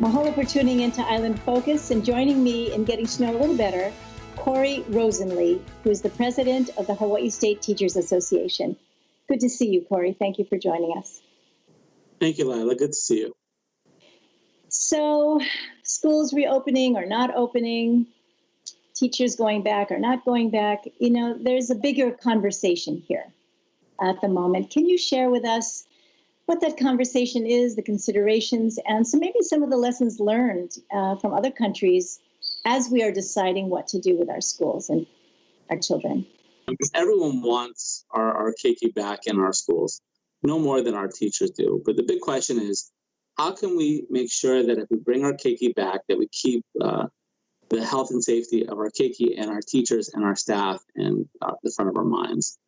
Mahalo for tuning into Island Focus and joining me in getting to know a little better, Corey Rosenlee, who is the president of the Hawaiʻi State Teachers Association. Good to see you, Corey. Thank you for joining us. Thank you, Lila. Good to see you. So, schools reopening or not opening, teachers going back or not going back, there's a bigger conversation here at the moment. Can you share with us what that conversation is, the considerations, and maybe some of the lessons learned from other countries as we are deciding what to do with our schools and our children? Everyone wants our keiki back in our schools, no more than our teachers do. But the big question is, how can we make sure that if we bring our keiki back, that we keep the health and safety of our keiki and our teachers and our staff in the front of our minds?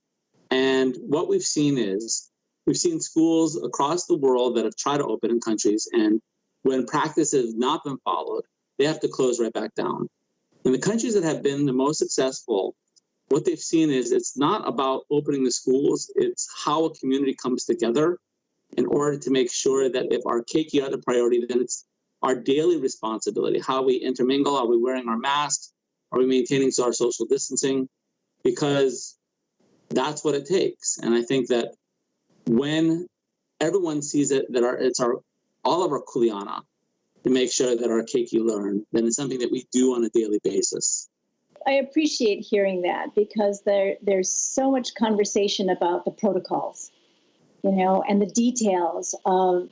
And what we've seen is, we've seen schools across the world that have tried to open in countries, and when practice has not been followed, they have to close right back down. In the countries that have been the most successful, what they've seen is it's not about opening the schools, it's how a community comes together in order to make sure that if our keiki are the priority, then it's our daily responsibility. How we intermingle, are we wearing our masks? Are we maintaining our social distancing? Because that's what it takes. And I think that when everyone sees it, that it's all of our kuleana to make sure that our keiki learn, then it's something that we do on a daily basis. I appreciate hearing that, because there's so much conversation about the protocols, and the details of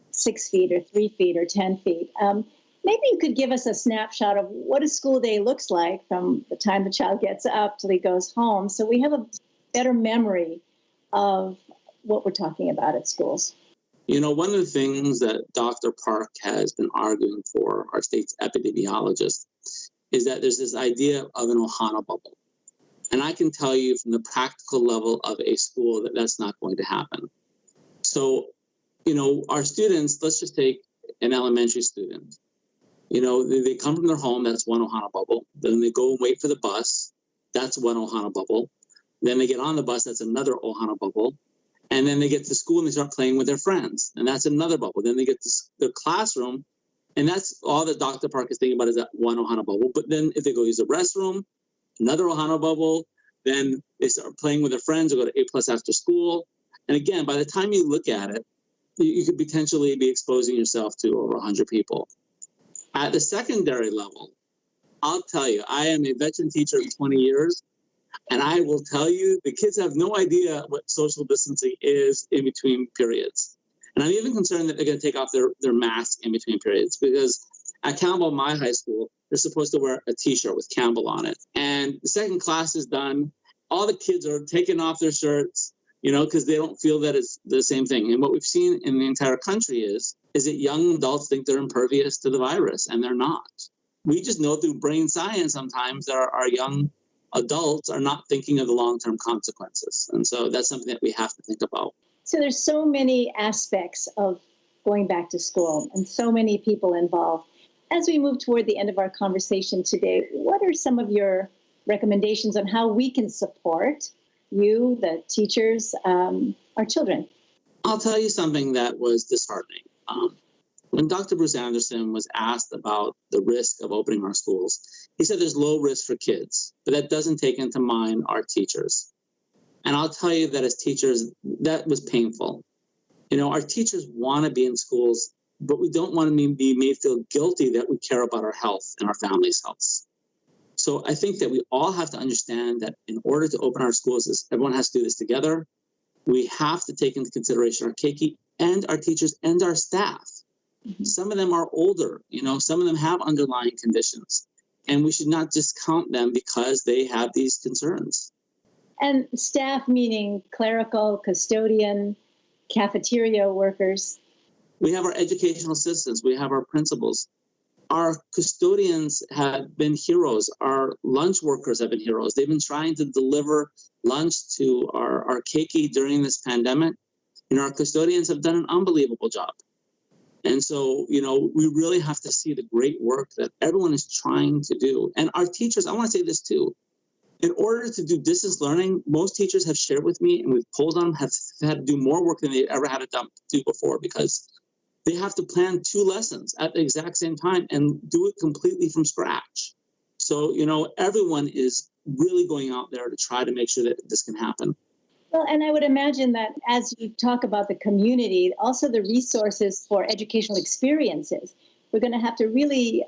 6 feet or 3 feet or 10 feet. Maybe you could give us a snapshot of what a school day looks like from the time the child gets up till he goes home, so we have a better memory of what we're talking about at schools. One of the things that Dr. Park has been arguing for, our state's epidemiologist, is that there's this idea of an Ohana bubble. And I can tell you from the practical level of a school that that's not going to happen. So, our students, let's just take an elementary student. They come from their home, that's one Ohana bubble. Then they go and wait for the bus, that's one Ohana bubble. Then they get on the bus, that's another Ohana bubble. And then they get to school and they start playing with their friends, and that's another bubble. Then they get to their classroom, and that's all that Dr. Park is thinking about, is that one Ohana bubble. But then if they go use the restroom, another Ohana bubble, then they start playing with their friends or go to A+ after school. And again, by the time you look at it, you could potentially be exposing yourself to over 100 people. At the secondary level, I'll tell you, I am a veteran teacher of 20 years. And I will tell you, the kids have no idea what social distancing is in between periods. And I'm even concerned that they're going to take off their masks in between periods, because at Campbell, my high school, they're supposed to wear a T-shirt with Campbell on it. And the second class is done. All the kids are taking off their shirts, because they don't feel that it's the same thing. And what we've seen in the entire country is that young adults think they're impervious to the virus, and they're not. We just know through brain science sometimes that our young adults are not thinking of the long-term consequences. And so that's something that we have to think about. So there's so many aspects of going back to school and so many people involved. As we move toward the end of our conversation today, what are some of your recommendations on how we can support you, the teachers, our children? I'll tell you something that was disheartening. When Dr. Bruce Anderson was asked about the risk of opening our schools, he said there's low risk for kids, but that doesn't take into mind our teachers. And I'll tell you that as teachers, that was painful. Our teachers want to be in schools, but we don't want to be made feel guilty that we care about our health and our family's health. So I think that we all have to understand that in order to open our schools, everyone has to do this together. We have to take into consideration our keiki and our teachers and our staff. Mm-hmm. Some of them are older, some of them have underlying conditions, and we should not discount them because they have these concerns. And staff meaning clerical, custodian, cafeteria workers. We have our educational assistants, we have our principals. Our custodians have been heroes. Our lunch workers have been heroes. They've been trying to deliver lunch to our keiki during this pandemic. Our custodians have done an unbelievable job. And so, we really have to see the great work that everyone is trying to do. And our teachers, I want to say this too. In order to do distance learning, most teachers have shared with me, and we've polled on them, have had to do more work than they've ever had to do before, because they have to plan 2 lessons at the exact same time and do it completely from scratch. So, everyone is really going out there to try to make sure that this can happen. Well, and I would imagine that as you talk about the community, also the resources for educational experiences, we're going to have to really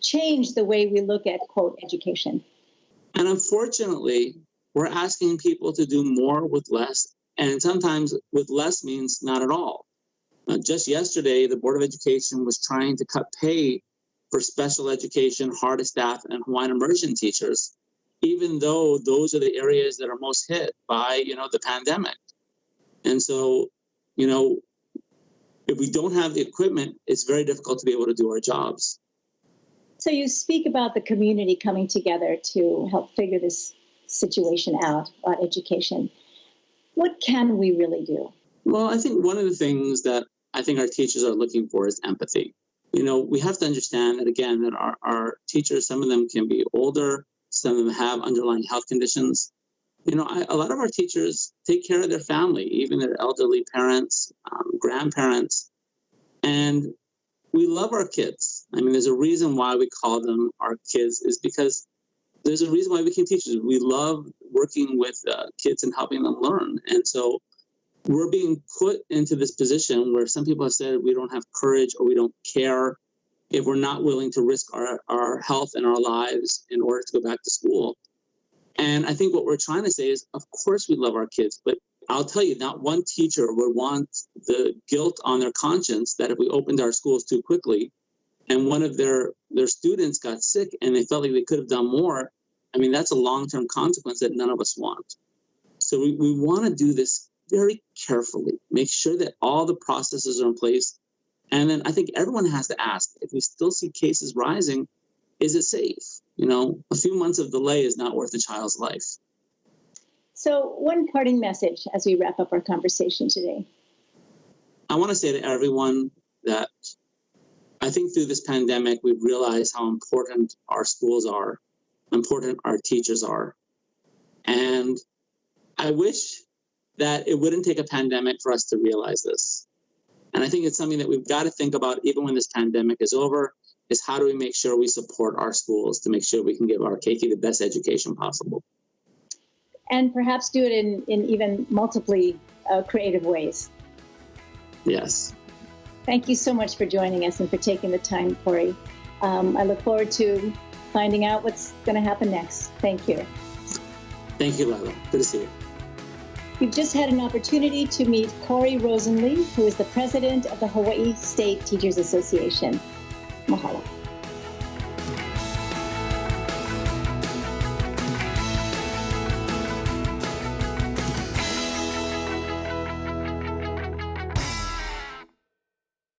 change the way we look at, quote, education. And unfortunately, we're asking people to do more with less, and sometimes with less means not at all. Just yesterday, the Board of Education was trying to cut pay for special education, hard staff, and Hawaiian immersion teachers, even though those are the areas that are most hit by, the pandemic. And so, if we don't have the equipment, it's very difficult to be able to do our jobs. So you speak about the community coming together to help figure this situation out about education. What can we really do? Well, I think one of the things that I think our teachers are looking for is empathy. We have to understand that, again, that our teachers, some of them can be older, some of them have underlying health conditions. A lot of our teachers take care of their family, even their elderly parents, grandparents, and we love our kids. There's a reason why we call them our kids, is because there's a reason why we became teachers. We love working with kids and helping them learn. And so we're being put into this position where some people have said we don't have courage or we don't care if we're not willing to risk our health and our lives in order to go back to school. And I think what we're trying to say is, of course we love our kids, but I'll tell you, not one teacher would want the guilt on their conscience that if we opened our schools too quickly and one of their students got sick and they felt like they could have done more, that's a long-term consequence that none of us want. So we want to do this very carefully, make sure that all the processes are in place. And then I think everyone has to ask, if we still see cases rising, is it safe? A few months of delay is not worth a child's life. So one parting message as we wrap up our conversation today. I want to say to everyone that I think through this pandemic, we've realized how important our schools are, important our teachers are. And I wish that it wouldn't take a pandemic for us to realize this. And I think it's something that we've got to think about even when this pandemic is over, is how do we make sure we support our schools to make sure we can give our keiki the best education possible. And perhaps do it in even multiply creative ways. Yes. Thank you so much for joining us and for taking the time, Corey. I look forward to finding out what's going to happen next. Thank you. Thank you, ʻŌlelo. Good to see you. You've just had an opportunity to meet Corey Rosenlee, who is the president of the Hawaii State Teachers Association. Mahalo.